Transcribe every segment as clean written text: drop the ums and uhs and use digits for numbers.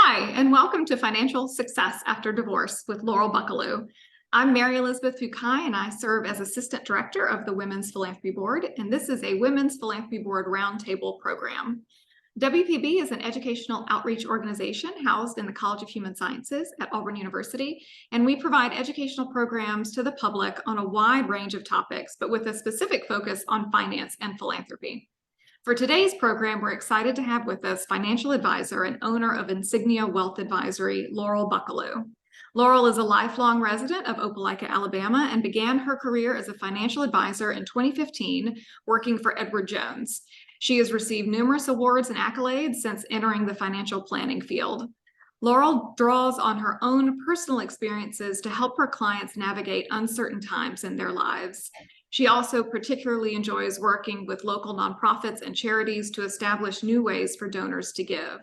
Hi, and welcome to Financial Success After Divorce with Laurel Buckalew. I'm Mary Elizabeth Fukai, and I serve as Assistant Director of the Women's Philanthropy Board, and this is a Women's Philanthropy Board Roundtable program. WPB is an educational outreach organization housed in the College of Human Sciences at Auburn University, and we provide educational programs to the public on a wide range of topics, but with a specific focus on finance and philanthropy. For today's program, we're excited to have with us financial advisor and owner of Insignia Wealth Advisory, Laurel Buckalew. Laurel is a lifelong resident of Opelika, Alabama, and began her career as a financial advisor in 2015, working for Edward Jones. She has received numerous awards and accolades since entering the financial planning field. Laurel draws on her own personal experiences to help her clients navigate uncertain times in their lives. She also particularly enjoys working with local nonprofits and charities to establish new ways for donors to give.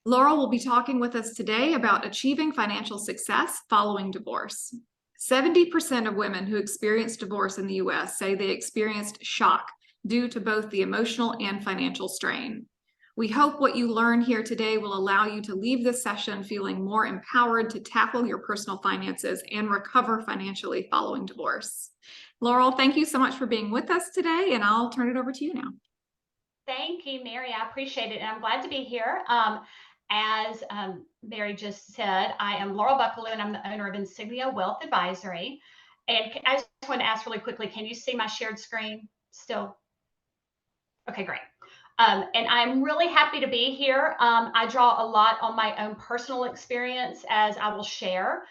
Laurel will be talking with us today about achieving financial success following divorce. 70% of women who experience divorce in the U.S. say they experienced shock due to both the emotional and financial strain. We hope what you learn here today will allow you to leave this session feeling more empowered to tackle your personal finances and recover financially following divorce. Laurel, thank you so much for being with us today, and I'll turn it over to you now. Thank you, Mary. I appreciate it, and I'm glad to be here. As Mary just said, I am Laurel Buckalew, and I'm the owner of Insignia Wealth Advisory. And I just want to ask really quickly, can you see my shared screen still? Okay, great. And I'm really happy to be here. I draw a lot on my own personal experience, as I will share.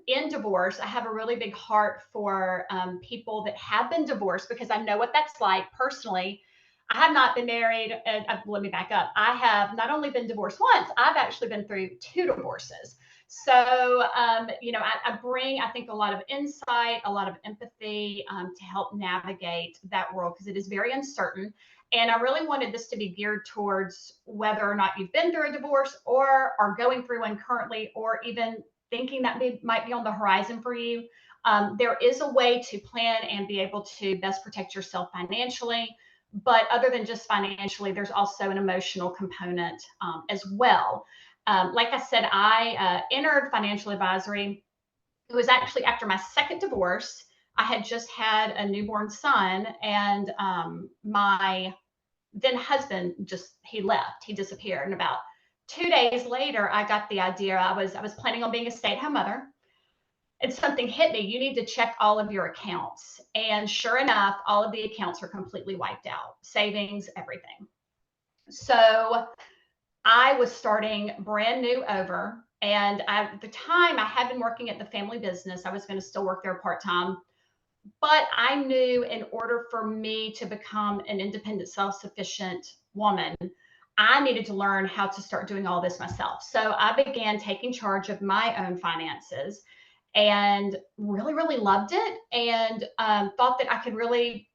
In divorce, I have a really big heart for people that have been divorced because I know what that's like personally. I have not been married. Let me back up. I have not only been divorced once, I've actually been through 2 divorces. So, I bring, I think, a lot of insight, a lot of empathy to help navigate that world because it is very uncertain. And I really wanted this to be geared towards whether or not you've been through a divorce or are going through one currently, or even thinking that might be on the horizon for you. There is a way to plan and be able to best protect yourself financially. But other than just financially, there's also an emotional component as well. Like I said, I entered financial advisory. It was actually after my second divorce. I had just had a newborn son, and my then husband he left, he disappeared. And about 2 days later, I got the idea. I was planning on being a stay-at-home mother, and something hit me. You need to check all of your accounts. And sure enough, all of the accounts were completely wiped out, savings, everything. So I was starting brand new over. And at the time, I had been working at the family business. I was going to still work there part-time. But I knew in order for me to become an independent, self-sufficient woman, I needed to learn how to start doing all this myself. So I began taking charge of my own finances and really, really loved it, and thought that I could really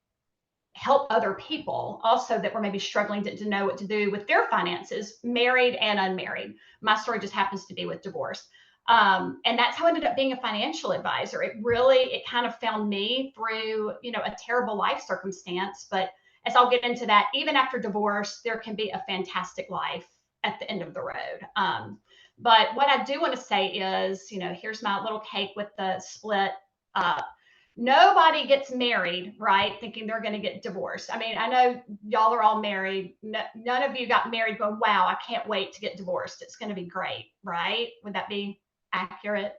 help other people also that were maybe struggling to know what to do with their finances, married and unmarried. My story just happens to be with divorce. And that's how I ended up being a financial advisor. It kind of found me through, a terrible life circumstance. But as I'll get into that, even after divorce, there can be a fantastic life at the end of the road. But what I do want to say is, here's my little cake with the split up. Nobody gets married, right, thinking they're going to get divorced. I mean, I know y'all are all married. None of you got married going, wow, I can't wait to get divorced. It's going to be great, right? Would that be accurate?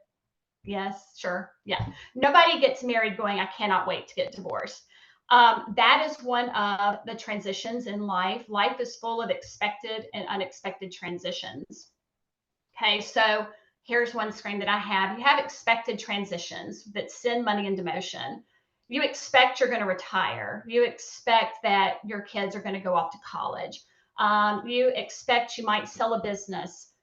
Yes, sure. Yeah. Nobody gets married going, I cannot wait to get divorced. That is one of the transitions in life. Life is full of expected and unexpected transitions. Okay, so here's one screen that I have. You have expected transitions that send money into motion. You expect you're going to retire. You expect that your kids are going to go off to college. You expect you might sell a business.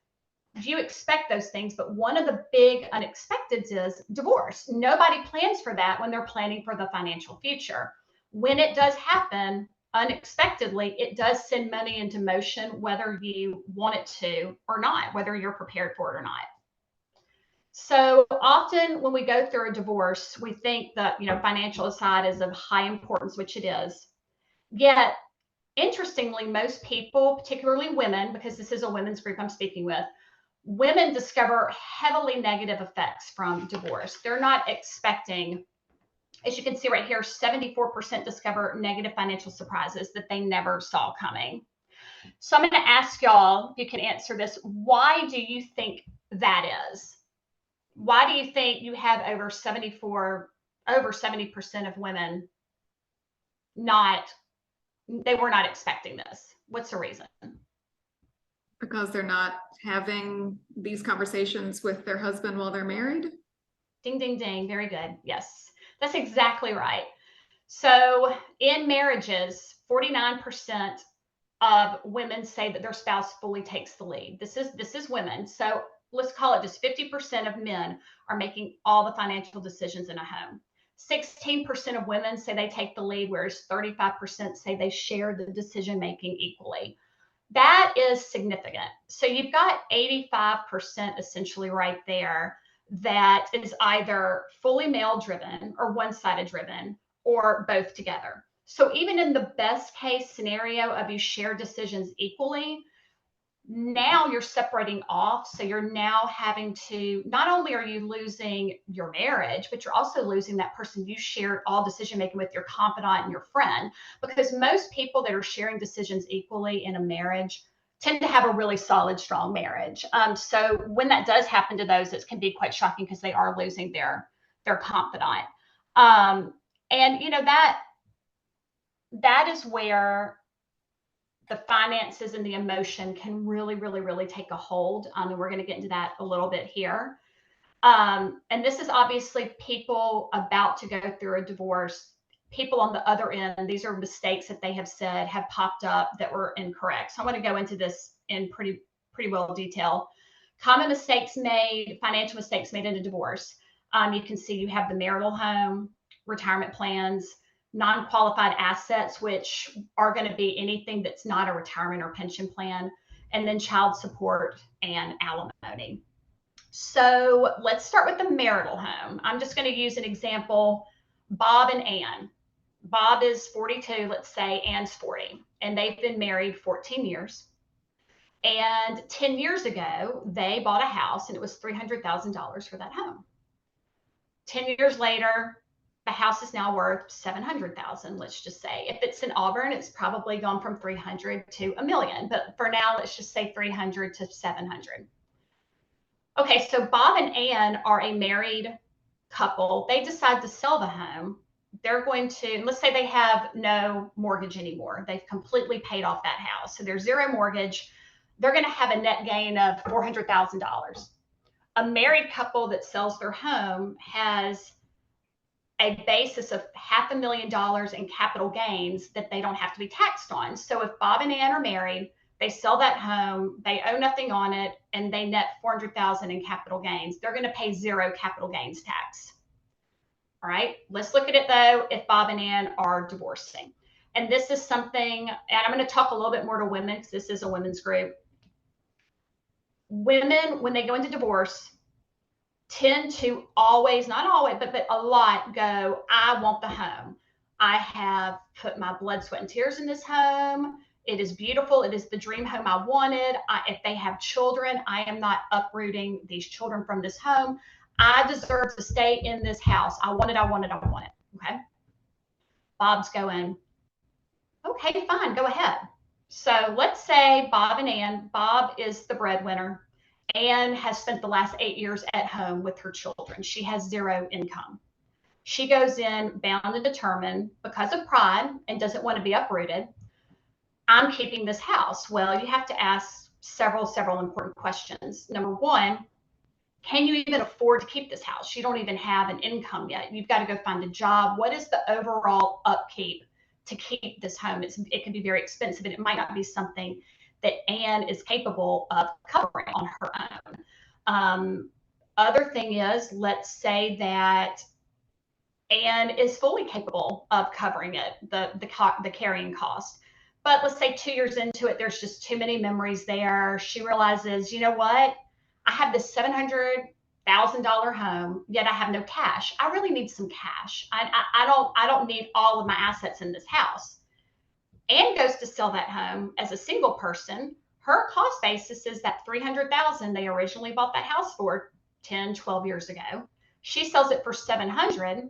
You expect those things, but one of the big unexpecteds is divorce. Nobody plans for that when they're planning for the financial future. When it does happen, unexpectedly, it does send money into motion, whether you want it to or not, whether you're prepared for it or not. So often when we go through a divorce, we think that, financial side is of high importance, which it is. Yet interestingly, most people, particularly women, because this is a women's group I'm speaking with, women discover heavily negative effects from divorce. They're not expecting, as you can see right here, 74% discover negative financial surprises that they never saw coming. So I'm going to ask y'all, if you can answer this, why do you think that is? Why do you think you have over 70% of women they were not expecting this? What's the reason? Because they're not having these conversations with their husband while they're married. Ding, ding, ding. Very good. Yes, that's exactly right. So in marriages, 49% of women say that their spouse fully takes the lead. This is women. So let's call it just 50% of men are making all the financial decisions in a home. 16% of women say they take the lead, whereas 35% say they share the decision making equally. That is significant. So you've got 85% essentially right there that is either fully male driven or one-sided driven or both together. So even in the best case scenario of you share decisions equally, now you're separating off. So you're now having to, not only are you losing your marriage, but you're also losing that person you shared all decision making with, your confidant and your friend, because most people that are sharing decisions equally in a marriage tend to have a really solid, strong marriage. So when that does happen to those, it can be quite shocking because they are losing their confidant. And you know, that is where the finances and the emotion can really, really, really take a hold. And we're going to get into that a little bit here. And this is obviously people about to go through a divorce, people on the other end. These are mistakes that they have said have popped up that were incorrect. So I want to go into this in pretty well detail. Common mistakes made, financial mistakes made in a divorce. You can see you have the marital home, retirement plans, non-qualified assets, which are going to be anything that's not a retirement or pension plan, and then child support and alimony. So let's start with the marital home. I'm just going to use an example, Bob and Ann. Bob is 42, let's say Ann's 40, and they've been married 14 years. And 10 years ago, they bought a house and it was $300,000 for that home. 10 years later, the house is now worth $700,000, let's just say. If it's in Auburn, it's probably gone from 300 to $1 million. But for now, let's just say 300 to 700. Okay, so Bob and Ann are a married couple. They decide to sell the home. They're going to, let's say they have no mortgage anymore. They've completely paid off that house. So there's zero mortgage. They're going to have a net gain of $400,000. A married couple that sells their home has a basis of $500,000 in capital gains that they don't have to be taxed on. So if Bob and Ann are married, they sell that home, they owe nothing on it, and they net $400,000 in capital gains, they're going to pay zero capital gains tax. All right, let's look at it though if Bob and Ann are divorcing. And this is something, and I'm going to talk a little bit more to women because this is a women's group. Women, when they go into divorce, tend to always, not always, but a lot go, I want the home. I have put my blood, sweat, and tears in this home. It is beautiful. It is the dream home I wanted. If they have children, I am not uprooting these children from this home. I deserve to stay in this house. I want it, I want it, I want it. Okay. Bob's going, okay, fine, go ahead. So let's say Bob and Ann, Bob is the breadwinner. Ann has spent the last 8 years at home with her children. She has zero income. She goes in bound and determined because of pride and doesn't want to be uprooted. I'm keeping this house. Well, you have to ask several important questions. Number one, can you even afford to keep this house? You don't even have an income yet. You've got to go find a job. What is the overall upkeep to keep this home? It can be very expensive, and it might not be something that Ann is capable of covering on her own. Other thing is, let's say that Ann is fully capable of covering it, the carrying cost. But let's say 2 years into it, there's just too many memories there. She realizes, you know what? I have this $700,000 home, yet I have no cash. I really need some cash. I don't need all of my assets in this house. Ann goes to sell that home as a single person. Her cost basis is that $300,000 they originally bought that house for 10, 12 years ago. She sells it for $700,000,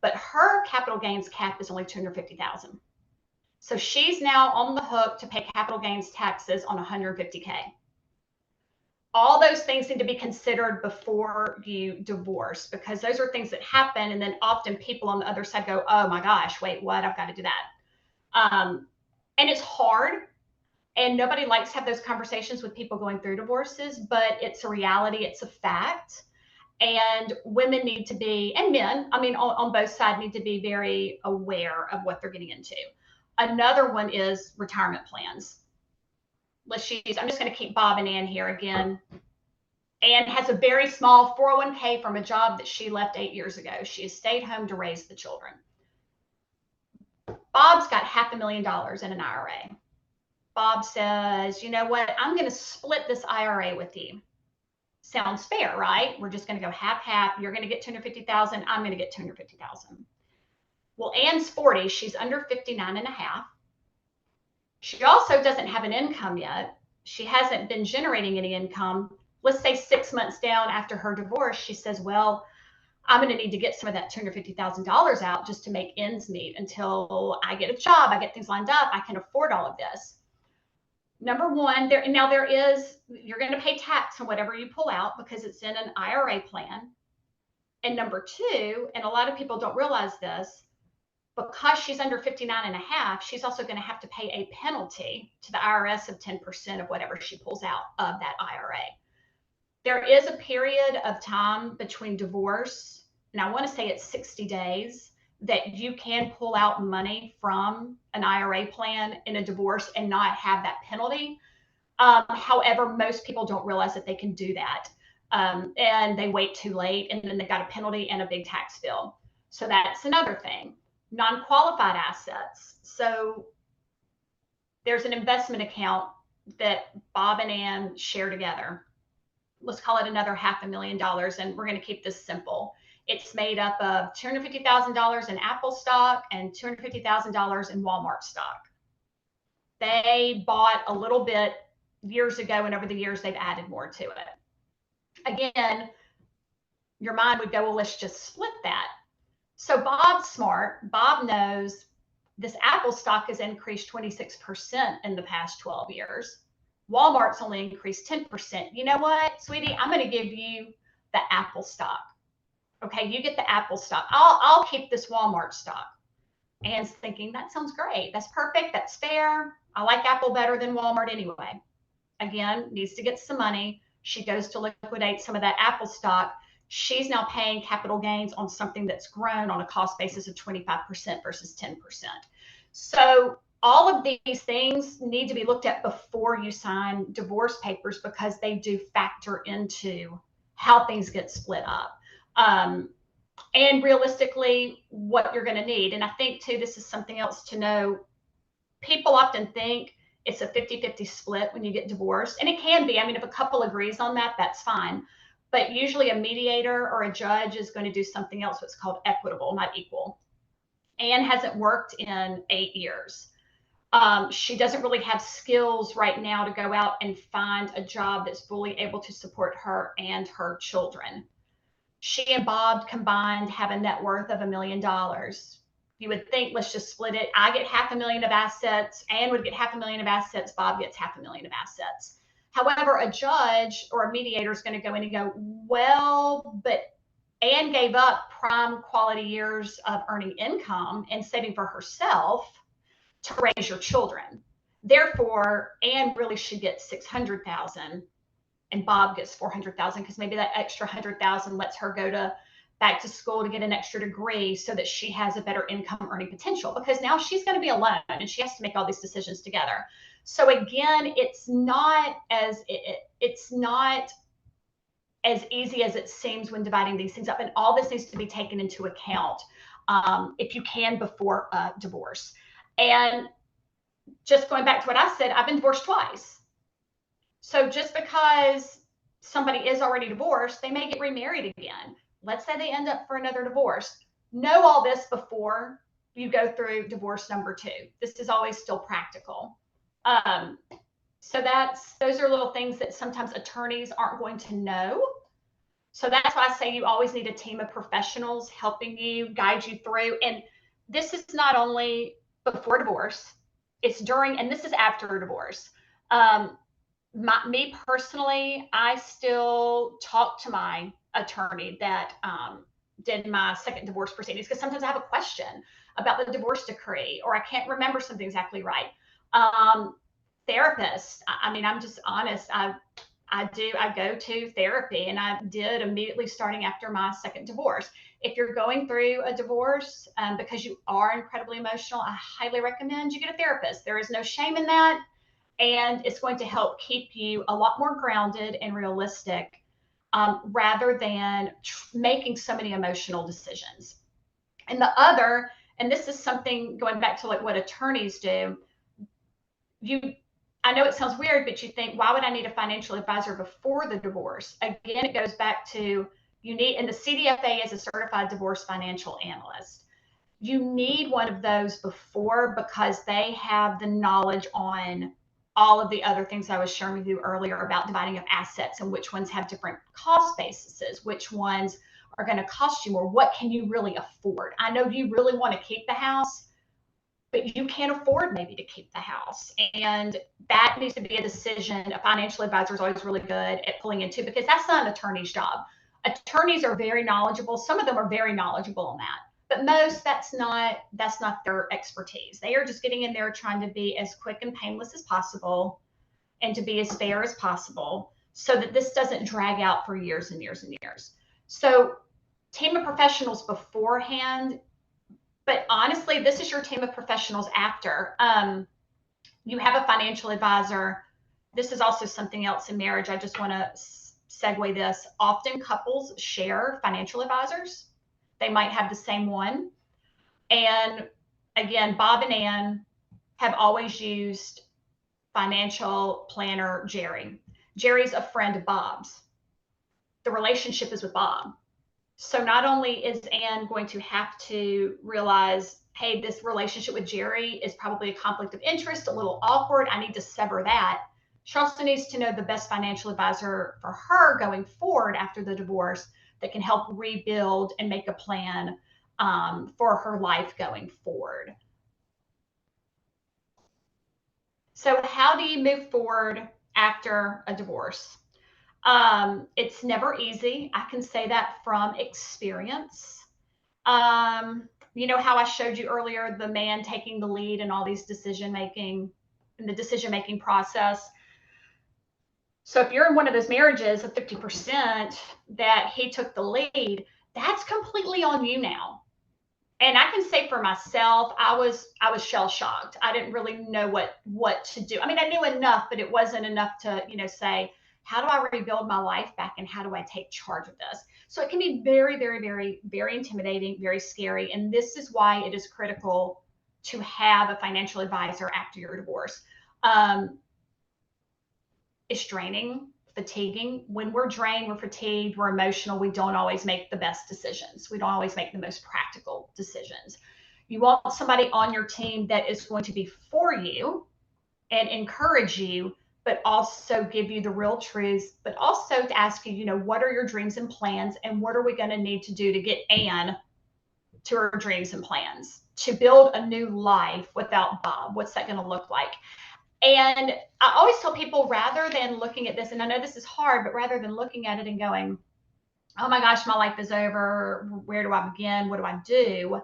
but her capital gains cap is only $250,000. So she's now on the hook to pay capital gains taxes on $150K. All those things need to be considered before you divorce, because those are things that happen. And then often people on the other side go, oh my gosh, wait, what? I've got to do that. And it's hard. And nobody likes to have those conversations with people going through divorces, but it's a reality. It's a fact. And women need to be, and men, I mean, on both sides, need to be very aware of what they're getting into. Another one is retirement plans. I'm just going to keep Bob and Ann here again. Ann has a very small 401k from a job that she left 8 years ago. She has stayed home to raise the children. Bob's got $500,000 in an IRA. Bob says, you know what? I'm going to split this IRA with you. Sounds fair, right? We're just going to go half-half. You're going to get $250,000. I'm going to get $250,000. Well, Ann's 40. She's under 59 and a half. She also doesn't have an income yet. She hasn't been generating any income. Let's say 6 months down after her divorce, she says, well, I'm going to need to get some of that $250,000 out just to make ends meet until I get a job, I get things lined up, I can afford all of this. Number one, you're going to pay tax on whatever you pull out because it's in an IRA plan. And number two, and a lot of people don't realize this, because she's under 59 and a half, she's also going to have to pay a penalty to the IRS of 10% of whatever she pulls out of that IRA. There is a period of time between divorce, and I want to say it's 60 days, that you can pull out money from an IRA plan in a divorce and not have that penalty. However, most people don't realize that they can do that. And they wait too late, and then they got a penalty and a big tax bill. So that's another thing. Non-qualified assets. So there's an investment account that Bob and Ann share together. Let's call it another $500,000, and we're going to keep this simple. It's made up of $250,000 in Apple stock and $250,000 in Walmart stock. They bought a little bit years ago, and over the years, they've added more to it. Again, your mind would go, well, let's just split that. So Bob's smart. Bob knows this Apple stock has increased 26% in the past 12 years. Walmart's only increased 10%. You know what, sweetie? I'm going to give you the Apple stock. Okay, you get the Apple stock. I'll keep this Walmart stock. Ann's thinking, that sounds great. That's perfect. That's fair. I like Apple better than Walmart anyway. Again, needs to get some money. She goes to liquidate some of that Apple stock. She's now paying capital gains on something that's grown on a cost basis of 25% versus 10%. So all of these things need to be looked at before you sign divorce papers, because they do factor into how things get split up. And realistically, what you're going to need. And I think, too, this is something else to know. People often think it's a 50-50 split when you get divorced. And it can be. I mean, if a couple agrees on that, that's fine. But usually a mediator or a judge is going to do something else, what's called equitable, not equal. Ann hasn't worked in 8 years. She doesn't really have skills right now to go out and find a job that's fully able to support her and her children. She and Bob combined have a net worth of $1 million. You would think, let's just split it. I get $500,000 of assets. Ann would get $500,000 of assets. Bob gets $500,000 of assets. However, a judge or a mediator is going to go in and go, well, but Ann gave up prime quality years of earning income and saving for herself to raise your children. Therefore, Ann really should get $600,000 and Bob gets $400,000, because maybe that extra $100,000 lets her go back to school to get an extra degree so that she has a better income earning potential, because now she's going to be alone and she has to make all these decisions together. So again, it's not as easy as it seems when dividing these things up, and all this needs to be taken into account if you can before divorce. And just going back to what I said, I've been divorced twice. So just because somebody is already divorced, they may get remarried again. Let's say they end up for another divorce. Know all this before you go through divorce number 2. This is always still practical. So those are little things that sometimes attorneys aren't going to know. So that's why I say you always need a team of professionals helping you, guide you through. And this is not only before divorce, it's during, and this is after divorce. Me personally, I still talk to my attorney that did my second divorce proceedings, because sometimes I have a question about the divorce decree, or I can't remember something exactly right. Therapist, I mean, I'm just honest. I go to therapy, and I did immediately starting after my second divorce. If you're going through a divorce because you are incredibly emotional, I highly recommend you get a therapist. There is no shame in that. And it's going to help keep you a lot more grounded and realistic rather than making so many emotional decisions. And the other, and this is something going back to like what attorneys do, I know it sounds weird, but you think, why would I need a financial advisor before the divorce? Again, it goes back to you need, and the CDFA is a certified divorce financial analyst. You need one of those before, because they have the knowledge on all of the other things I was sharing with you earlier about dividing up assets and which ones have different cost bases, which ones are going to cost you more. What can you really afford? I know you really want to keep the house, but you can't afford maybe to keep the house. And that needs to be a decision. A financial advisor is always really good at pulling into, because that's not an attorney's job. Attorneys are very knowledgeable. Some of them are very knowledgeable on that, but most, that's not their expertise. They are just getting in there trying to be as quick and painless as possible and to be as fair as possible so that this doesn't drag out for years and years and years. So team of professionals beforehand, but honestly, this is your team of professionals after. You have a financial advisor. This is also something else in marriage. I just want to segue this. Often couples share financial advisors. They might have the same one. And again, Bob and Ann have always used financial planner Jerry. Jerry's a friend of Bob's. The relationship is with Bob. So not only is Ann going to have to realize, hey, this relationship with Jerry is probably a conflict of interest, a little awkward, I need to sever that. She also needs to know the best financial advisor for her going forward after the divorce that can help rebuild and make a plan for her life going forward. So how do you move forward after a divorce? It's never easy. I can say that from experience. You know how I showed you earlier, the man taking the lead in all these decision-making, in the decision-making process. So if you're in one of those marriages of 50% that he took the lead, that's completely on you now. And I can say for myself, I was shell-shocked. I didn't really know what to do. I mean, I knew enough, but it wasn't enough to, say, how do I rebuild my life back, and how do I take charge of this? So it can be very, very, very, very intimidating, very scary. And this is why it is critical to have a financial advisor after your divorce. It's draining, fatiguing. When we're drained, we're fatigued, we're emotional, we don't always make the best decisions. We don't always make the most practical decisions. You want somebody on your team that is going to be for you and encourage you, but also give you the real truths, but also to ask you, what are your dreams and plans, and what are we going to need to do to get Ann to her dreams and plans, to build a new life without Bob? What's that going to look like? And I always tell people, rather than looking at this, and I know this is hard, but rather than looking at it and going, oh my gosh, my life is over, where do I begin? What do I do?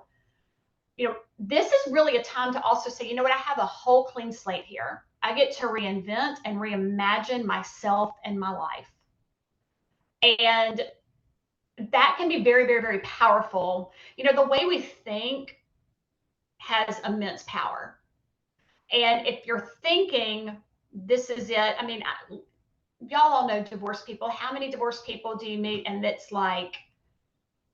This is really a time to also say, I have a whole clean slate here. I get to reinvent and reimagine myself and my life. And that can be very, very, very powerful. The way we think has immense power. And if you're thinking, this is it, I mean, y'all all know divorced people. How many divorced people do you meet and it's like,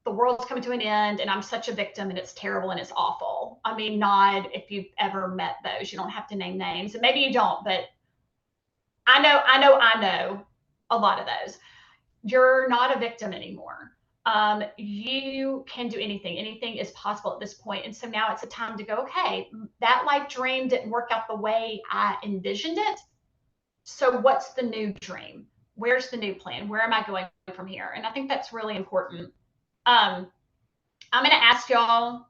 the world's coming to an end and I'm such a victim and it's terrible and it's awful? I mean, nod if you've ever met those. You don't have to name names, and maybe you don't, but I know a lot of those. You're not a victim anymore. you can do anything. Anything is possible at this point. And so now it's a time to go, okay, that life dream didn't work out the way I envisioned it. So what's the new dream? Where's the new plan? Where am I going from here? And I think that's really important. I'm going to ask y'all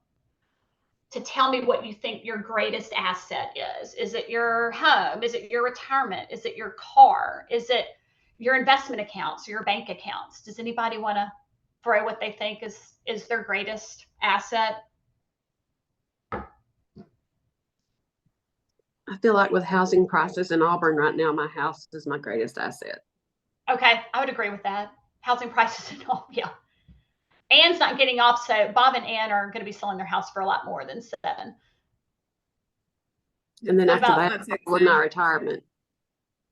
to tell me what you think your greatest asset is. Is it your home? Is it your retirement? Is it your car? Is it your investment accounts or your bank accounts? Does anybody want to throw what they think is their greatest asset? I feel like with housing prices in Auburn right now, my house is my greatest asset. Okay, I would agree with that. Housing prices and all, yeah. Anne's not getting off, so Bob and Ann are going to be selling their house for a lot more than 7. And then What after about that, with my retirement.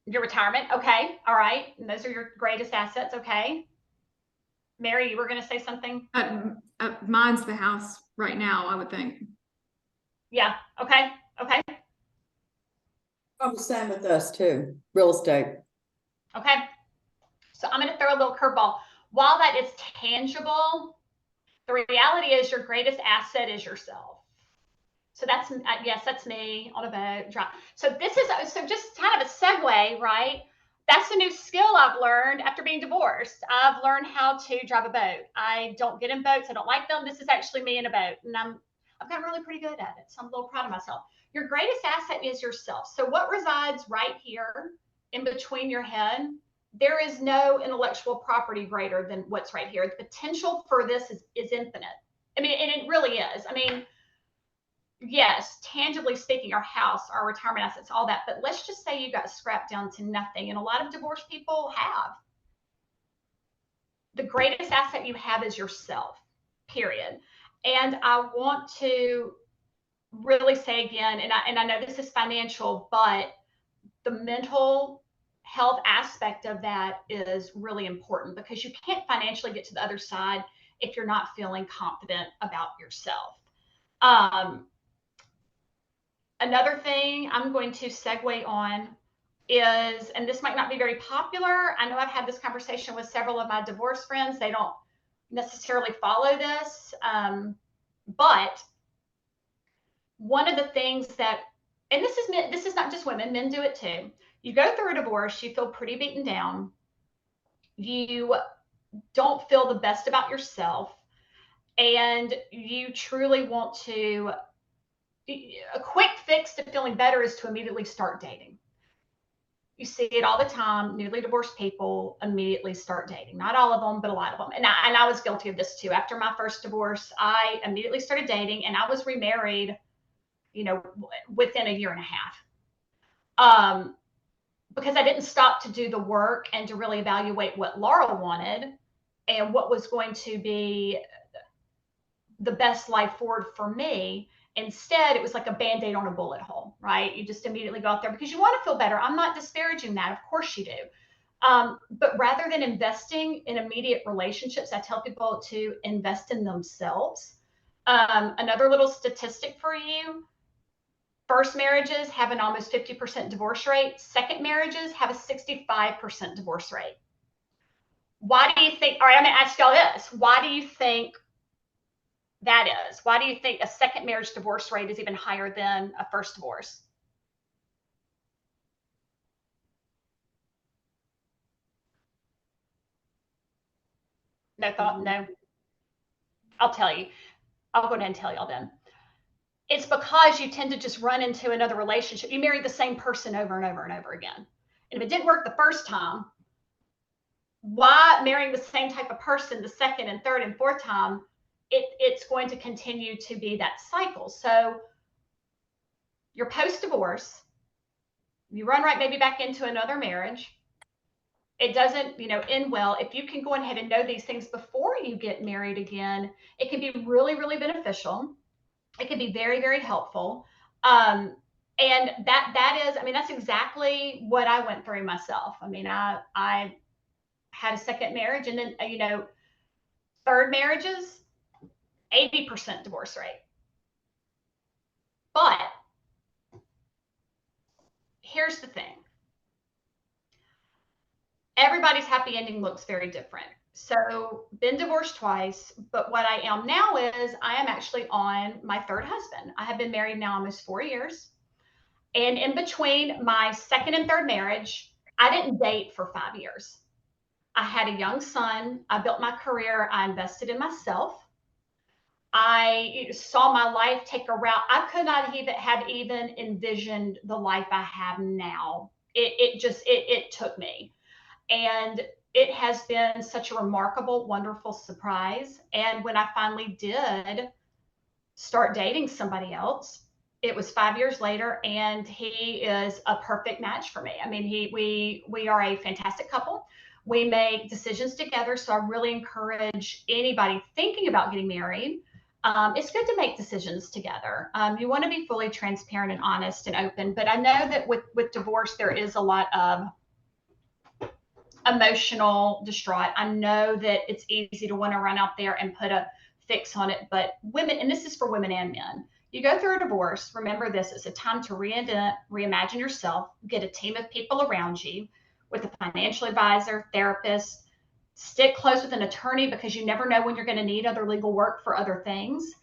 your retirement? Okay, all right. And those are your greatest assets. Okay. Mary, you were going to say something? Mine's the house right now, I would think. Yeah. Okay. Okay. Probably the same with us too. Real estate. Okay. So I'm going to throw a little curveball. While that is tangible, the reality is your greatest asset is yourself. So that's, yes, that's me on a boat. So this is, so just kind of a segue, right? That's a new skill I've learned after being divorced. I've learned how to drive a boat. I don't get in boats. I don't like them. This is actually me in a boat. And I've gotten really pretty good at it. So I'm a little proud of myself. Your greatest asset is yourself. So what resides right here in between your head? There is no intellectual property greater than what's right here. The potential for this is infinite. I mean, and it really is. I mean, yes, tangibly speaking, our house, our retirement assets, all that. But let's just say you got scrapped down to nothing. And a lot of divorced people have. The greatest asset you have is yourself, period. And I want to really say again, and I know this is financial, but the mental health aspect of that is really important, because you can't financially get to the other side if you're not feeling confident about yourself. Another thing I'm going to segue on is, and this might not be very popular. I know I've had this conversation with several of my divorce friends. They don't necessarily follow this. But one of the things that, and this is not just women, men do it too. You go through a divorce, you feel pretty beaten down. You don't feel the best about yourself, and you truly want to, a quick fix to feeling better is to immediately start dating. You see it all the time. Newly divorced people immediately start dating. Not all of them, but a lot of them. And I was guilty of this too. After my first divorce, I immediately started dating, and I was remarried, within a year and a half. Because I didn't stop to do the work and to really evaluate what Laurel wanted and what was going to be the best life forward for me. Instead, it was like a Band-Aid on a bullet hole, right? You just immediately go out there because you want to feel better. I'm not disparaging that. Of course you do. But rather than investing in immediate relationships, I tell people to invest in themselves. Another little statistic for you: first marriages have an almost 50% divorce rate. Second marriages have a 65% divorce rate. Why do you think, all right, I'm going to ask y'all this. Why do you think that is? Why do you think a second marriage divorce rate is even higher than a first divorce? No thought? No. I'll tell you. I'll go ahead and tell y'all then. It's because you tend to just run into another relationship. You marry the same person over and over and over again. And if it didn't work the first time, why marrying the same type of person the second and third and fourth time? It's going to continue to be that cycle. So you're post-divorce, you run right maybe back into another marriage. It doesn't, end well. If you can go ahead and know these things before you get married again, it can be really, really beneficial. It can be very, very helpful. And that is, that's exactly what I went through myself. I had a second marriage, and then, third marriages, 80% divorce rate. But here's the thing. Everybody's happy ending looks very different. So been divorced twice, but what I am now is I am actually on my third husband. I have been married now almost 4 years. And in between my second and third marriage, I didn't date for 5 years. I had a young son. I built my career. I invested in myself. I saw my life take a route I could not even have even envisioned the life I have now. It took me. And it has been such a remarkable, wonderful surprise. And when I finally did start dating somebody else, it was 5 years later, and he is a perfect match for me. I mean, we are a fantastic couple. We make decisions together. So I really encourage anybody thinking about getting married. It's good to make decisions together. You want to be fully transparent and honest and open. But I know that with divorce, there is a lot of emotional distraught. I know that it's easy to want to run out there and put a fix on it, but women, and this is for women and men, you go through a divorce, remember this, it's a time to reinvent, reimagine yourself, get a team of people around you with a financial advisor, therapist, stick close with an attorney because you never know when you're going to need other legal work for other things.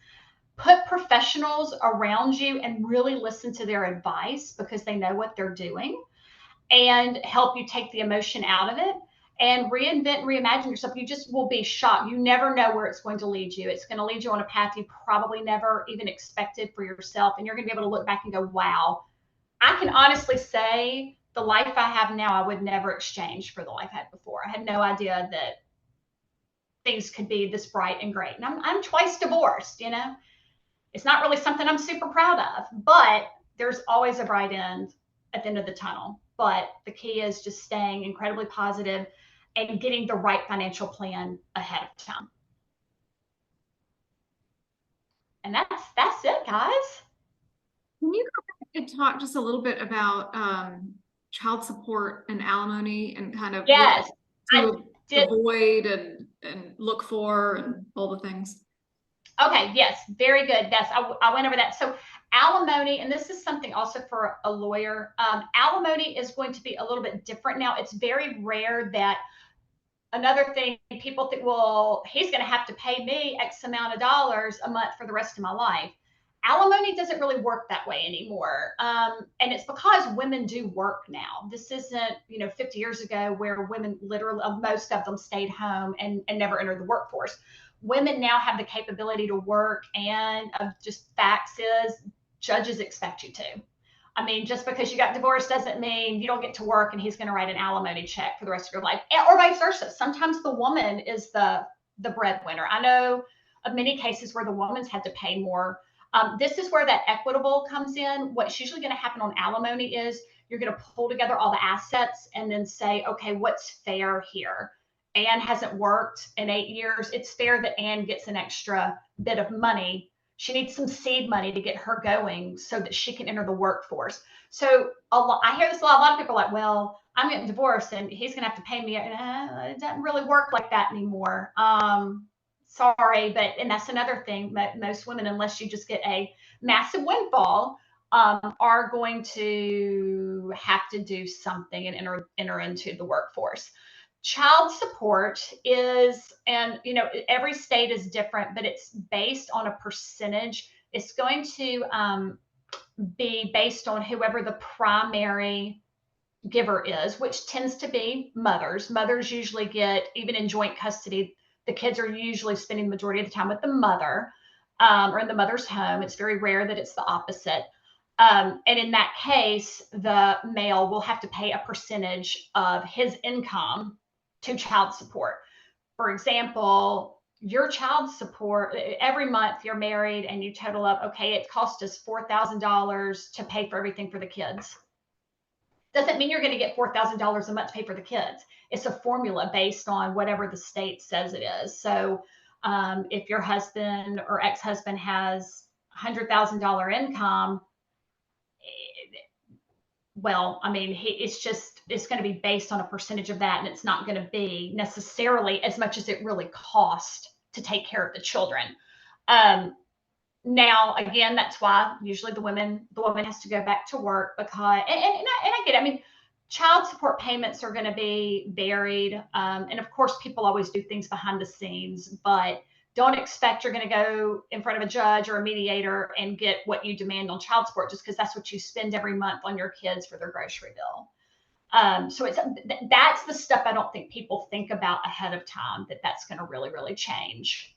Put professionals around you and really listen to their advice because they know what they're doing, and help you take the emotion out of it and reinvent and reimagine yourself. You just will be shocked. You never know where it's going to lead you. It's going to lead you on a path you probably never even expected for yourself. And you're going to be able to look back and go, wow, I can honestly say the life I have now, I would never exchange for the life I had before. I had no idea that things could be this bright and great. And I'm twice divorced, you know, it's not really something I'm super proud of, but there's always a bright end at the end of the tunnel. But the key is just staying incredibly positive and getting the right financial plan ahead of time. And that's it, guys. Can you go back and talk just a little bit about child support and alimony and kind of Yes, what to avoid and look for and all the things? Okay, yes, very good. Yes, I went over that. So alimony, and this is something also for a lawyer, alimony is going to be a little bit different now. It's very rare that another thing people think, well, he's going to have to pay me X amount of dollars a month for the rest of my life. Alimony doesn't really work that way anymore. And it's because women do work now. This isn't, 50 years ago where women literally, most of them stayed home and never entered the workforce. Women now have the capability to work, and just facts is judges expect you to. I mean, just because you got divorced doesn't mean you don't get to work and he's going to write an alimony check for the rest of your life, or vice versa. Sometimes the woman is the breadwinner. I know of many cases where the woman's had to pay more. This is where that equitable comes in. What's usually going to happen on alimony is you're going to pull together all the assets and then say, okay, what's fair here? Anne hasn't worked in 8 years. It's fair that Anne gets an extra bit of money. She needs some seed money to get her going so that she can enter the workforce. So I hear this a lot. A lot of people are like, well, I'm getting divorced and he's going to have to pay me. It doesn't really work like that anymore. Sorry, and that's another thing. Most women, unless you just get a massive windfall, are going to have to do something and enter into the workforce. Child support is, and every state is different, but it's based on a percentage. It's going to be based on whoever the primary giver is, which tends to be mothers. Mothers usually get, even in joint custody, the kids are usually spending the majority of the time with the mother, or in the mother's home. It's very rare that it's the opposite. And in that case, the male will have to pay a percentage of his income to child support. For example, your child support, every month you're married and you total up, okay, it cost us $4,000 to pay for everything for the kids. Doesn't mean you're going to get $4,000 a month to pay for the kids. It's a formula based on whatever the state says it is. So if your husband or ex-husband has $100,000 income, well, I mean, it's going to be based on a percentage of that, and it's not going to be necessarily as much as it really costs to take care of the children. Now, again, that's why usually the woman has to go back to work because, and I get it. I mean, child support payments are going to be varied. And of course, people always do things behind the scenes, but don't expect you're going to go in front of a judge or a mediator and get what you demand on child support just because that's what you spend every month on your kids for their grocery bill. So that's the stuff I don't think people think about ahead of time, that's going to really change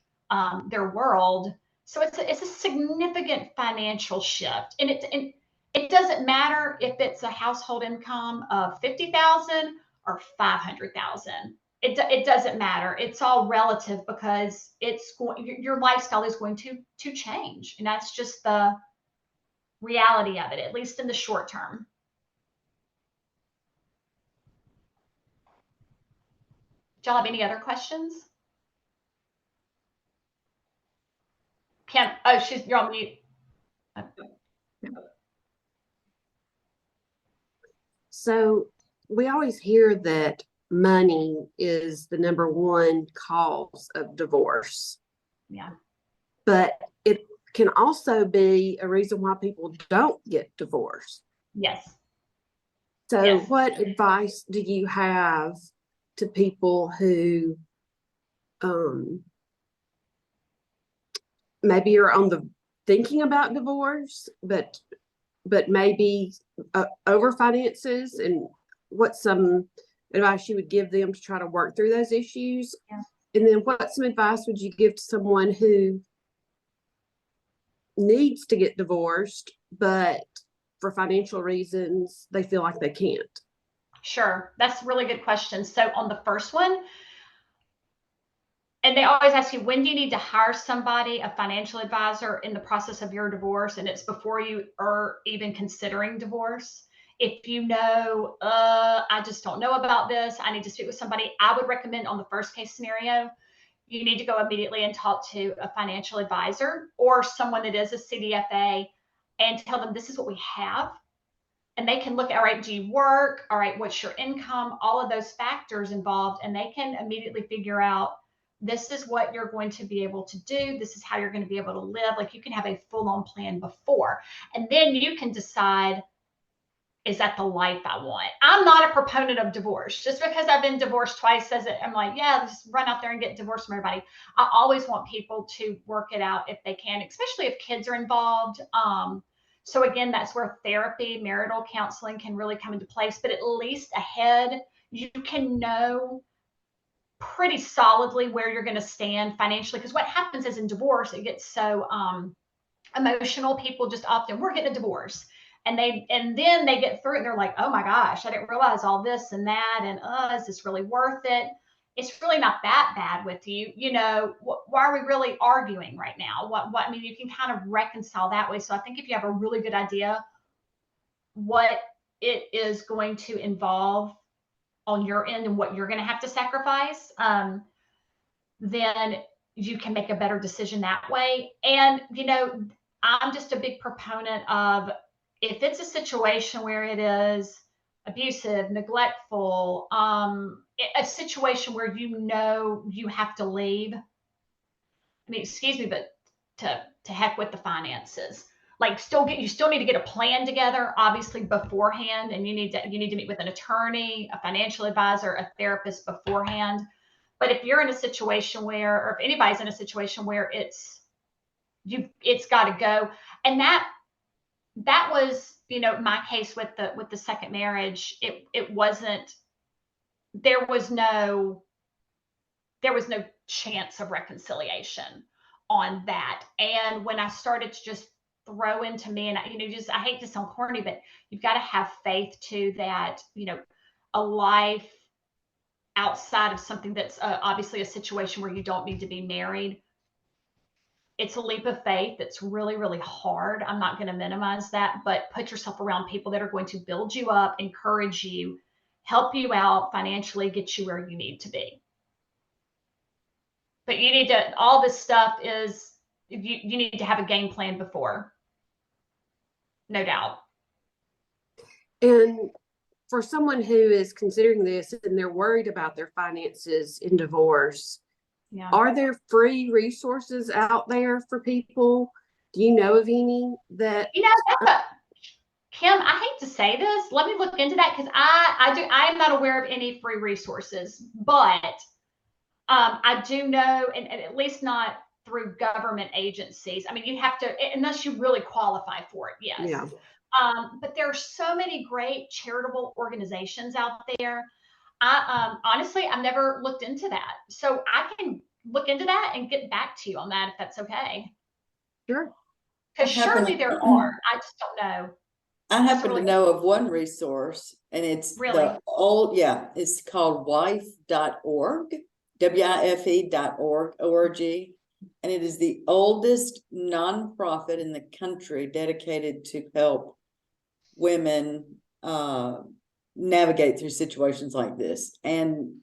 their world. So it's a significant financial shift, and it doesn't matter if it's a household income of 50,000 or 500,000. It doesn't matter. It's all relative because your lifestyle is going to change, and that's just the reality of it, at least in the short term. Do y'all have any other questions? Kim, oh, you're on mute. So we always hear that money is the number one cause of divorce. Yeah. But it can also be a reason why people don't get divorced. Yes. So Yes. What advice do you have to people who maybe are on the thinking about divorce, but maybe over finances, and what's some advice you would give them to try to work through those issues? Yeah. And then what some advice would you give to someone who needs to get divorced, but for financial reasons, they feel like they can't? Sure. That's a really good question. So on the first one, and they always ask you, when do you need to hire somebody, a financial advisor, in the process of your divorce? And it's before you are even considering divorce. If you know, I just don't know about this, I need to speak with somebody, I would recommend on the first case scenario, you need to go immediately and talk to a financial advisor or someone that is a CDFA and tell them this is what we have. And they can look at, all right, do you work? All right, what's your income? All of those factors involved. And they can immediately figure out, this is what you're going to be able to do. This is how you're going to be able to live. Like, you can have a full-on plan before. And then you can decide, is that the life I want? I'm not a proponent of divorce. Just because I've been divorced twice says it, I'm like, yeah, just run out there and get divorced from everybody. I always want people to work it out if they can, especially if kids are involved. So again, that's where therapy, marital counseling can really come into place. But at least ahead, you can know pretty solidly where you're going to stand financially. Because what happens is in divorce, it gets so emotional. People just often, we're getting a divorce. And then they get through it and they're like, oh my gosh, I didn't realize all this and that. And is this really worth it? It's really not that bad with you. You know, why are we really arguing right now? I mean, you can kind of reconcile that way. So I think if you have a really good idea what it is going to involve on your end and what you're going to have to sacrifice, then you can make a better decision that way. And, you know, I'm just a big proponent of, if it's a situation where it is abusive, neglectful, a situation where you know you have to leave, I mean, excuse me, but to heck with the finances. Like, you still need to get a plan together, obviously, beforehand, and you need to meet with an attorney, a financial advisor, a therapist beforehand. But if you're in a situation where, or if anybody's in a situation where it's got to go, and that was, you know, my case with the second marriage. It wasn't, there was no chance of reconciliation on that. And when I started to just throw into me, and I hate to sound corny, but you've got to have faith too, that, you know, a life outside of something that's obviously a situation where you don't need to be married, it's a leap of faith. It's really, really hard. I'm not going to minimize that, but put yourself around people that are going to build you up, encourage you, help you out financially, get you where you need to be. But you need to, all this stuff is, you need to have a game plan before. No doubt. And for someone who is considering this and they're worried about their finances in divorce, Yeah. Are there free resources out there for people? Do you know of any that? You know, Kim, I hate to say this. Let me look into that because I am not aware of any free resources, but I do know, and at least not through government agencies. I mean, you have to, unless you really qualify for it, yes. Yeah. But there are so many great charitable organizations out there. Honestly, I've never looked into that. So I can look into that and get back to you on that if that's okay. Sure. Because surely there are. I just don't know. I happen to know of one resource, and it's Really? it's called wife.org, WIFE.org, and it is the oldest nonprofit in the country dedicated to help women navigate through situations like this. And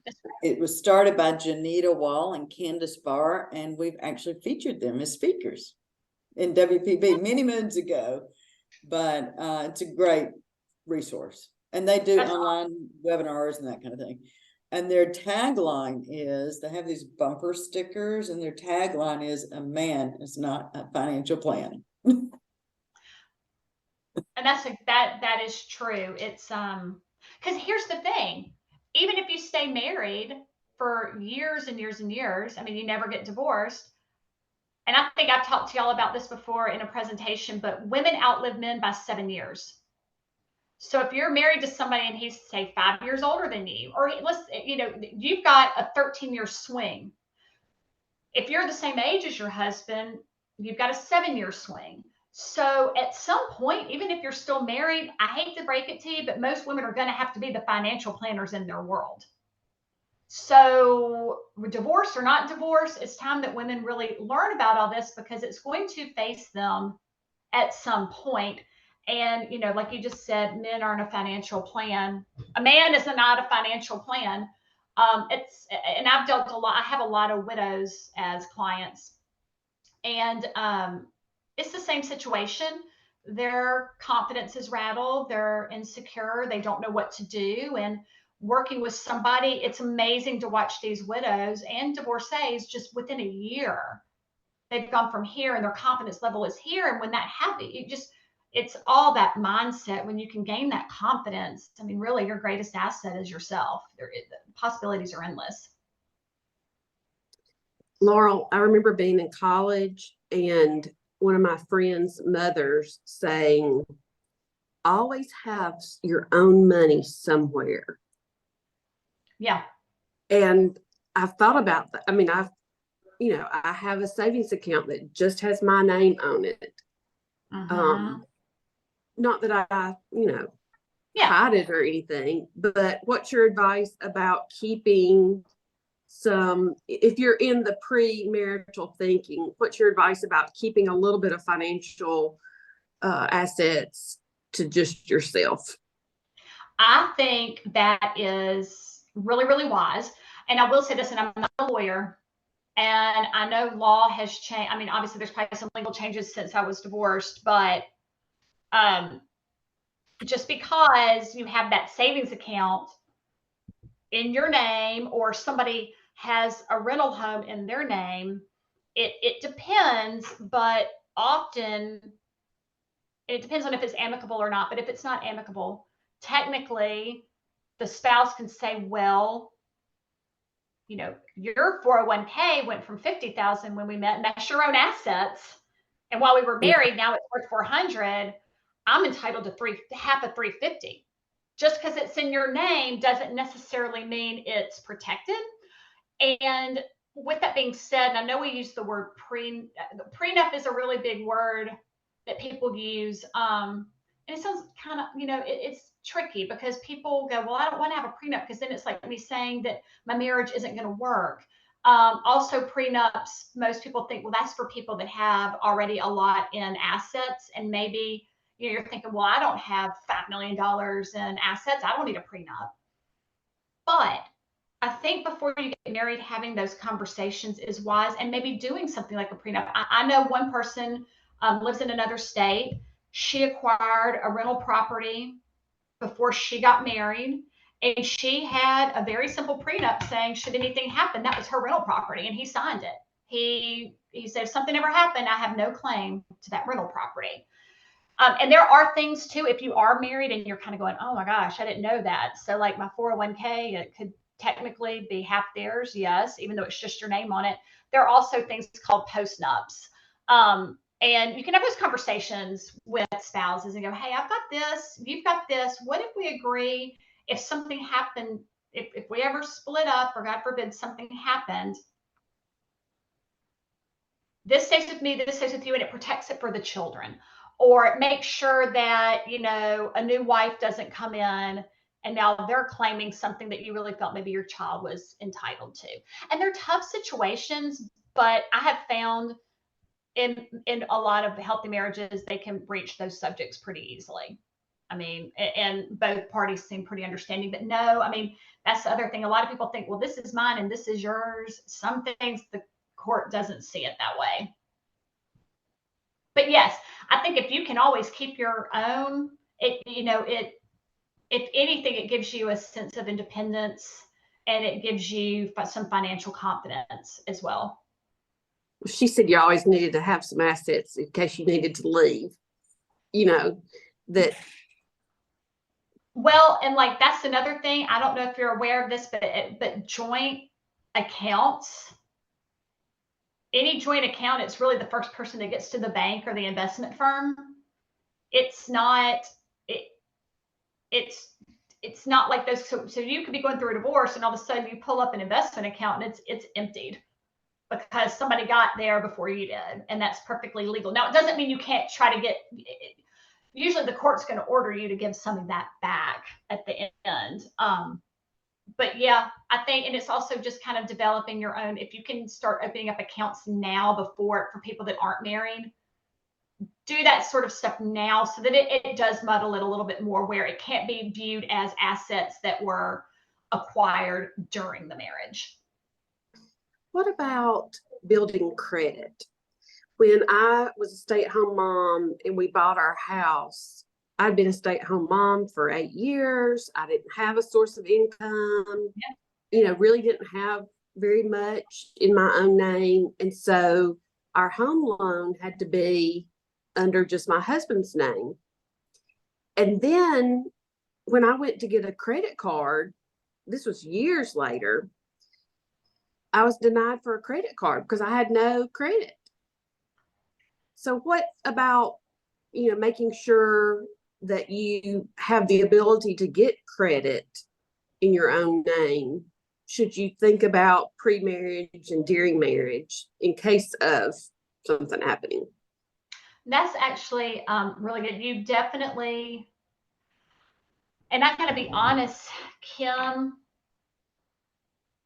it was started by Janita Wall and Candace Barr, and we've actually featured them as speakers in WPB many moons ago. But it's a great resource, and they do online webinars and that kind of thing. And their tagline is, they have these bumper stickers, and their tagline is, "A man is not a financial plan." And that is true. It's because here's the thing, even if you stay married for years and years and years, I mean, you never get divorced. And I think I've talked to y'all about this before in a presentation, but women outlive men by 7 years. So if you're married to somebody and he's, say, 5 years older than you, or you've got a 13-year swing. If you're the same age as your husband, you've got a 7-year swing. So at some point, even if you're still married, I hate to break it to you, but most women are going to have to be the financial planners in their world. So divorce or not divorce, it's time that women really learn about all this, because it's going to face them at some point. And, like you just said, men aren't a financial plan. A man is not a financial plan. And I've dealt a lot. I have a lot of widows as clients, and it's the same situation. Their confidence is rattled. They're insecure. They don't know what to do. And working with somebody, it's amazing to watch these widows and divorcees just within a year. They've gone from here and their confidence level is here. And when that happens, it's all that mindset. When you can gain that confidence, I mean, really your greatest asset is yourself. The possibilities are endless. Laurel, I remember being in college and one of my friends' mothers saying, always have your own money somewhere. Yeah. And I've thought about that. I mean, I have a savings account that just has my name on it. Not that I, hide it or anything, but what's your advice about keeping some, if you're in the pre-marital thinking, what's your advice about keeping a little bit of financial assets to just yourself? I think that is really, really wise. And I will say this, and I'm not a lawyer, and I know law has changed. I mean, obviously there's probably some legal changes since I was divorced, but just because you have that savings account in your name, or somebody has a rental home in their name, it depends, but often it depends on if it's amicable or not. But if it's not amicable, technically the spouse can say, well, your 401k went from 50,000 when we met, and that's your own assets. And while we were married, now it's worth 400. I'm entitled to half of 350. Just because it's in your name doesn't necessarily mean it's protected. And with that being said, I know we use the word prenup is a really big word that people use. And it sounds kind of, it's tricky, because people go, well, I don't want to have a prenup, because then it's like me saying that my marriage isn't going to work. Also, prenups, most people think, well, that's for people that have already a lot in assets, and maybe you're thinking, well, I don't have $5 million in assets, I don't need a prenup. But I think before you get married, having those conversations is wise, and maybe doing something like a prenup. I know one person lives in another state. She acquired a rental property before she got married, and she had a very simple prenup saying, should anything happen, that was her rental property, and he signed it. He said, if something ever happened, I have no claim to that rental property. And there are things too, if you are married and you're kind of going, oh my gosh, I didn't know that. So like my 401k, it could technically be half theirs, yes, even though it's just your name on it. There are also things called post-nups. And you can have those conversations with spouses and go, hey, I've got this, you've got this. What if we agree if something happened, if we ever split up or God forbid something happened, this stays with me, this stays with you, and it protects it for the children. Or it makes sure that, you know, a new wife doesn't come in and now they're claiming something that you really felt maybe your child was entitled to. And they're tough situations, but I have found in a lot of healthy marriages, they can breach those subjects pretty easily. I mean, and both parties seem pretty understanding. But no, I mean, that's the other thing. A lot of people think, well, this is mine and this is yours. Some things the court doesn't see it that way. But yes, I think if you can always keep your own, it, you know, it, if anything, it gives you a sense of independence and it gives you some financial confidence as well. She said you always needed to have some assets in case you needed to leave, you know, that. Well, and like, that's another thing. I don't know if you're aware of this, but joint accounts, any joint account, it's really the first person that gets to the bank or the investment firm. It's not, it's not like those. So you could be going through a divorce and all of a sudden you pull up an investment account and it's emptied because somebody got there before you did, and that's perfectly legal. Now, it doesn't mean you can't try to get, usually the court's going to order you to give some of that back at the end. But yeah, I think, and it's also just kind of developing your own, if you can start opening up accounts now for people that aren't married, do that sort of stuff now so that it does muddle it a little bit more, where it can't be viewed as assets that were acquired during the marriage. What about building credit? When I was a stay-at-home mom and we bought our house, I'd been a stay-at-home mom for 8 years. I didn't have a source of income, you know, really didn't have very much in my own name. And so our home loan had to be under just my husband's name. And then when I went to get a credit card, this was years later, I was denied for a credit card because I had no credit. So what about, you know, making sure that you have the ability to get credit in your own name? Should you think about pre-marriage and during marriage in case of something happening? That's actually really good. You definitely, and I gotta be honest, Kim,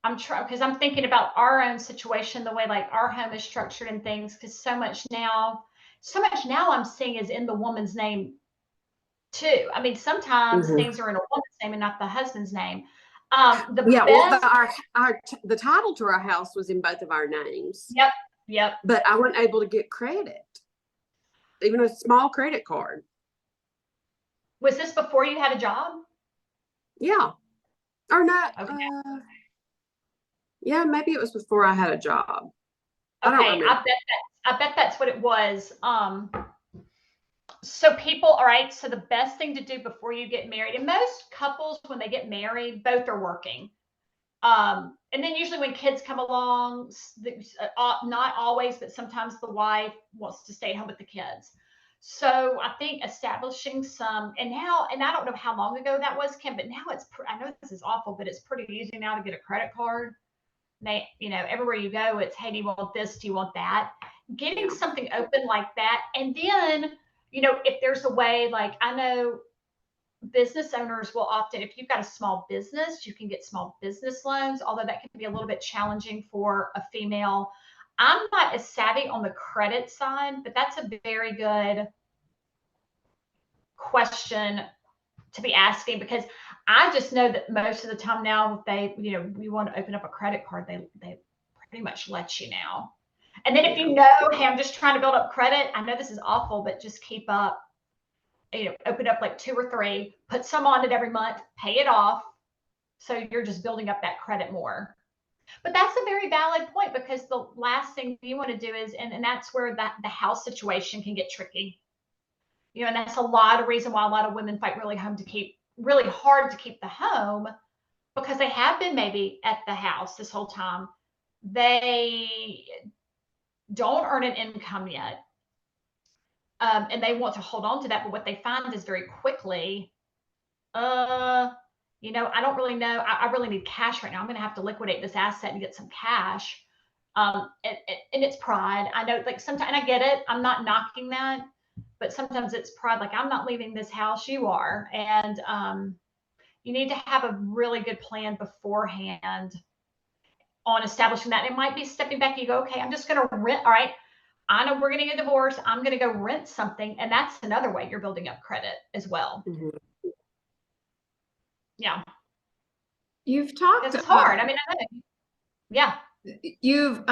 I'm trying, because I'm thinking about our own situation, the way like our home is structured and things, because so much now I'm seeing is in the woman's name too. I mean, sometimes things are in a woman's name and not the husband's name. The title to our house was in both of our names. Yep. But I wasn't able to get credit, even a small credit card. Was this before you had a job? Yeah. Or not. Okay. Yeah, maybe it was before I had a job. Okay, I bet that's what it was. So people, all right, so the best thing to do before you get married, and most couples, when they get married, both are working. And then usually when kids come along, not always, but sometimes the wife wants to stay home with the kids. So I think establishing some, and I don't know how long ago that was, Kim, but now I know this is awful, but it's pretty easy now to get a credit card. You know, everywhere you go, it's, hey, do you want this? Do you want that? Getting something open like that. And then, you know, if there's a way, like I know business owners will often, if you've got a small business, you can get small business loans, although that can be a little bit challenging for a female. I'm not as savvy on the credit side, but that's a very good question to be asking, because I just know that most of the time now, we want to open up a credit card, they pretty much let you now. And then if you know, hey, I'm just trying to build up credit, I know this is awful, but just keep up, open up like 2 or 3, put some on it every month, pay it off. So you're just building up that credit more. But that's a very valid point, because the last thing you want to do is, and that's where the house situation can get tricky. and that's a lot of reason why a lot of women fight really hard to keep the home, because they have been maybe at the house this whole time. They don't earn an income yet. And they want to hold on to that. But what they find is very quickly, I don't really know. I really need cash right now. I'm going to have to liquidate this asset and get some cash. And it's pride. I know, like, sometimes, and I get it. I'm not knocking that, but sometimes it's pride. Like, I'm not leaving this house, you are. And you need to have a really good plan beforehand on establishing that. It might be stepping back. You go, okay, I'm just going to rent. All right, I know we're getting a divorce. I'm going to go rent something. And that's another way you're building up credit as well. Mhm. Yeah. You've talked. It's hard. I mean, I know. Yeah. You've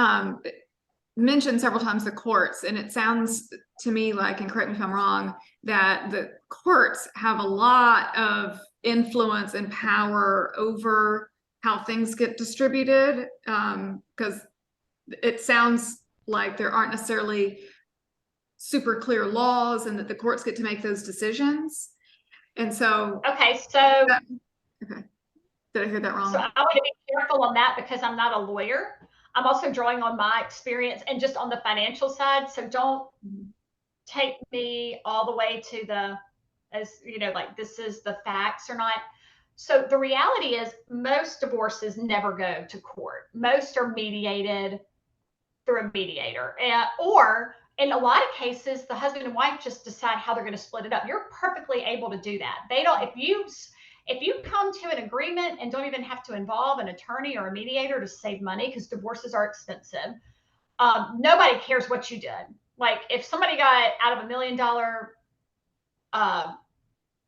mentioned several times the courts, and it sounds to me like, and correct me if I'm wrong, that the courts have a lot of influence and power over how things get distributed, because it sounds like there aren't necessarily super clear laws and that the courts get to make those decisions. And so, Okay. So, okay. Did I hear that wrong? So I want to be careful on that because I'm not a lawyer. I'm also drawing on my experience and just on the financial side. So don't take me all the way to like this is the facts or not. So the reality is most divorces never go to court. Most are mediated through a mediator, or in a lot of cases, the husband and wife just decide how they're going to split it up. You're perfectly able to do that. They don't, if you come to an agreement and don't even have to involve an attorney or a mediator to save money, because divorces are expensive, nobody cares what you did. Like, if somebody got out of $1 million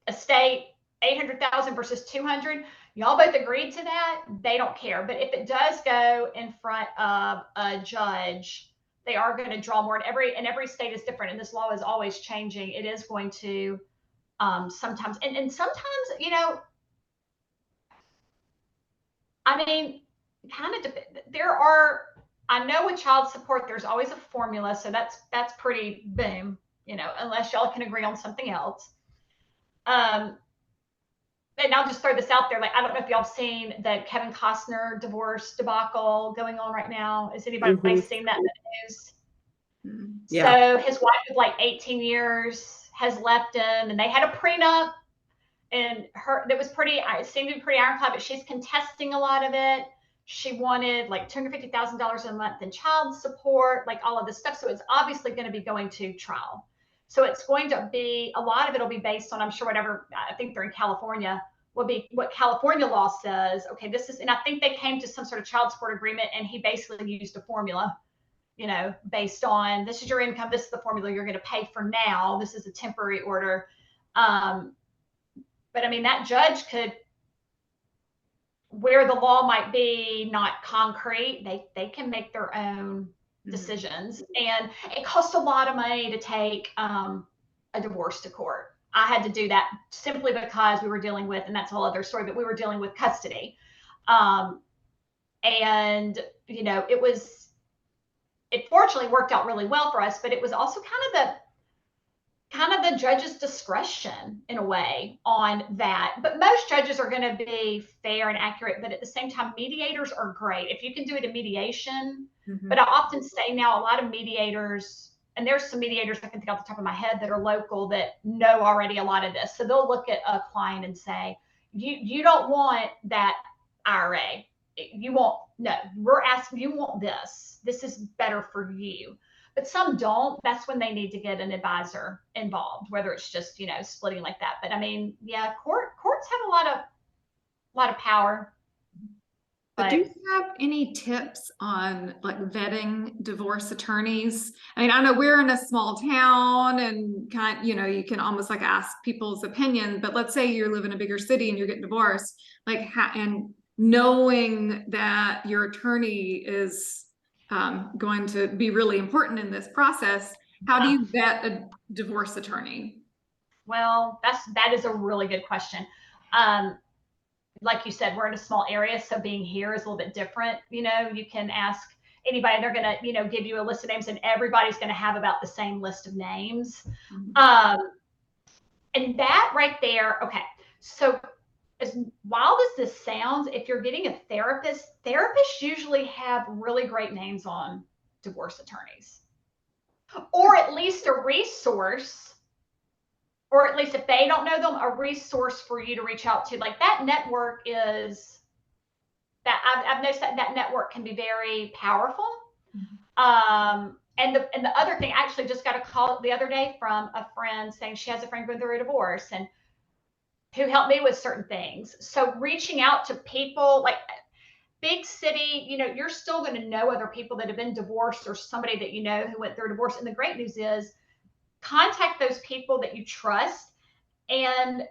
estate, 800,000 versus 200, y'all both agreed to that, they don't care. But if it does go in front of a judge, they are going to draw more. And every state is different, and this law is always changing. It is going to sometimes, and sometimes, I mean, kind of, I know with child support, there's always a formula. So that's pretty boom, unless y'all can agree on something else. And I'll just throw this out there. Like, I don't know if y'all have seen the Kevin Costner divorce debacle going on right now. Has anybody seen that in the news? Yeah. So his wife of like 18 years has left him, and they had a prenup, and it seemed to be pretty ironclad, but she's contesting a lot of it. She wanted like $250,000 a month in child support, like all of this stuff. So it's obviously going to be going to trial. So it's going to be, a lot of it will be based on, I'm sure, whatever, I think they're in California, will be what California law says. Okay, and I think they came to some sort of child support agreement, and he basically used a formula, based on, this is your income, this is the formula you're going to pay for now, this is a temporary order. But I mean, that judge could, where the law might be not concrete, they can make their own decisions. And it costs a lot of money to take a divorce to court. I had to do that simply because we were dealing with, and that's a whole other story, but we were dealing with custody. And, it fortunately worked out really well for us, but it was also kind of the judge's discretion in a way on that. But most judges are going to be fair and accurate, but at the same time, mediators are great. If you can do it in mediation, but I often say now, a lot of mediators, and there's some mediators I can think off the top of my head that are local that know already a lot of this. So they'll look at a client and say, you don't want that IRA. We're asking, you want this. This is better for you. But some don't. That's when they need to get an advisor involved, whether it's just, splitting like that. But I mean, yeah, courts have a lot of power. But do you have any tips on like vetting divorce attorneys? I mean, I know we're in a small town and you can almost like ask people's opinion, but let's say you live in a bigger city and you're getting divorced, and knowing that your attorney is going to be really important in this process. How do you vet a divorce attorney? Well, that is a really good question. Like you said, we're in a small area, so being here is a little bit different. You can ask anybody, they're going to, give you a list of names, and everybody's going to have about the same list of names. And that right there, okay. So as wild as this sounds, if you're getting a therapist, therapists usually have really great names on divorce attorneys, or at least a resource, or at least if they don't know them, a resource for you to reach out to. Like that network is that I've noticed that network can be very powerful. And the other thing, I actually just got a call the other day from a friend saying she has a friend going through a divorce and who helped me with certain things. So reaching out to people like big city, you know, you're still going to know other people that have been divorced or somebody that you know who went through a divorce. And the great news is contact those people that you trust, and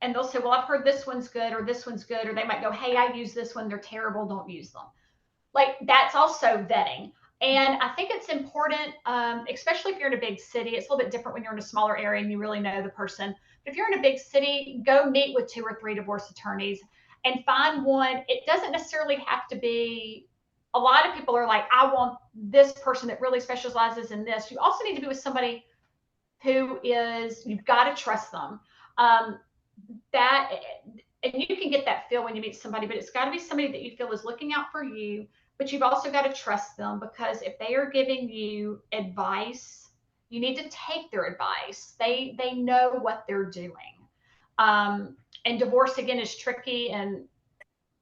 they'll say, well, I've heard this one's good or this one's good, or they might go, hey, I use this one, they're terrible, don't use them. Like that's also vetting. And I think it's important, especially if you're in a big city. It's a little bit different when you're in a smaller area and you really know the person. But if you're in a big city, go meet with 2 or 3 divorce attorneys and find one. It doesn't necessarily have to be, a lot of people are like, I want this person that really specializes in this. You also need to be with somebody who is, you've got to trust them. That, and you can get that feel when you meet somebody, but it's got to be somebody that you feel is looking out for you. But you've also got to trust them, because if they are giving you advice, you need to take their advice. They know what they're doing. And divorce again is tricky, and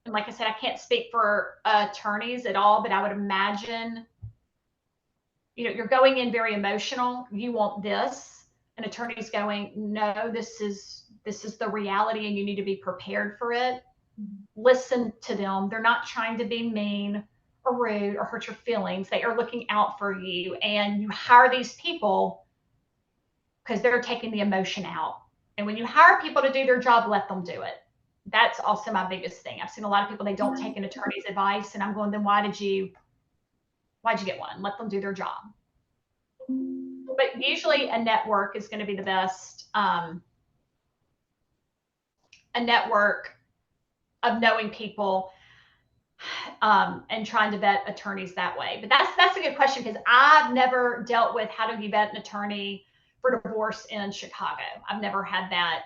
like I said, I can't speak for attorneys at all, but I would imagine, you know, you're going in very emotional. You want this, an attorney's going, no, this is the reality, and you need to be prepared for it. Listen to them. They're not trying to be mean or rude or hurt your feelings. They are looking out for you, and you hire these people because they're taking the emotion out. And when you hire people to do their job, let them do it. That's also my biggest thing. I've seen a lot of people, they don't take an attorney's advice, and I'm going, then why'd you get one? Let them do their job. But usually a network is going to be the best. A network of knowing people, and trying to vet attorneys that way. But that's a good question, because I've never dealt with how do you vet an attorney for divorce in Chicago. I've never had that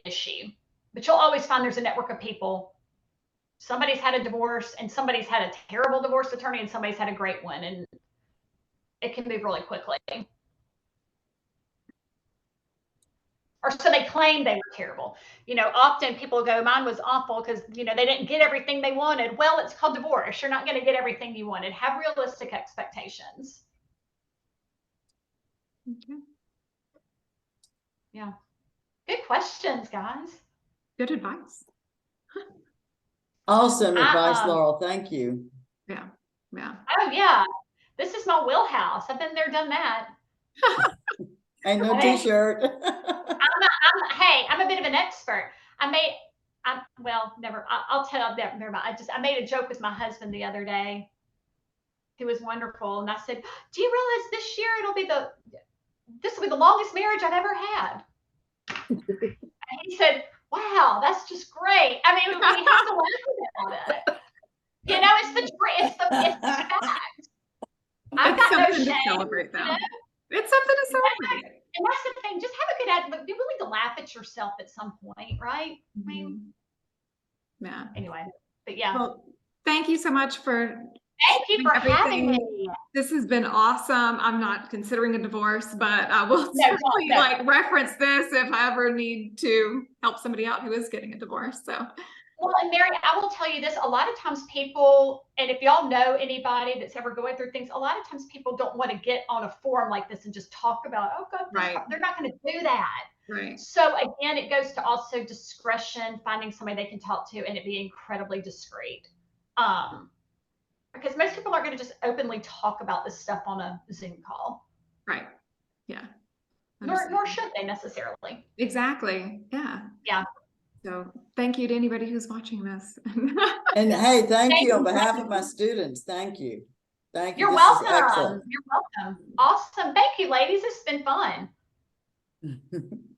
issue. But you'll always find there's a network of people. Somebody's had a divorce, and somebody's had a terrible divorce attorney, and somebody's had a great one, and it can move really quickly. Or so they claim they were terrible. You know, often people go, mine was awful because, you know, they didn't get everything they wanted. Well, it's called divorce. You're not going to get everything you wanted. Have realistic expectations. Okay. Yeah. Good questions, guys. Good advice. Awesome advice, Laurel. Thank you. Yeah. Yeah. Oh, yeah. This is my wheelhouse. I've been there, done that. Ain't no t-shirt. Hey, I'm a bit of an expert. I'll tell you that. Never mind. I made a joke with my husband the other day. He was wonderful. And I said, do you realize this year this will be the longest marriage I've ever had? And he said, wow, that's just great. I mean, we have to laugh about it. You know, it's the fact. I've got no shame. To celebrate, though. You know? It's something to celebrate. And that's the thing. Just have a good attitude. Be willing to laugh at yourself at some point, right? I mean, yeah. Anyway, but yeah. Well, thank you so much for. Thank you for having me. This has been awesome. I'm not considering a divorce, but I will certainly like reference this if I ever need to help somebody out who is getting a divorce. So. Well, and Mary, I will tell you this, a lot of times people, and if y'all know anybody that's ever going through things, a lot of times people don't want to get on a forum like this and just talk about, oh God, right. They're not going to do that. Right. So again, it goes to also discretion, finding somebody they can talk to, and it be incredibly discreet. Because most people aren't going to just openly talk about this stuff on a Zoom call. Right. Yeah. Nor should they necessarily. Exactly. Yeah. Yeah. So thank you to anybody who's watching this. And hey, thank you on behalf of my students. Thank you. Thank you. You're welcome. You're welcome. Awesome. Thank you, ladies. It's been fun.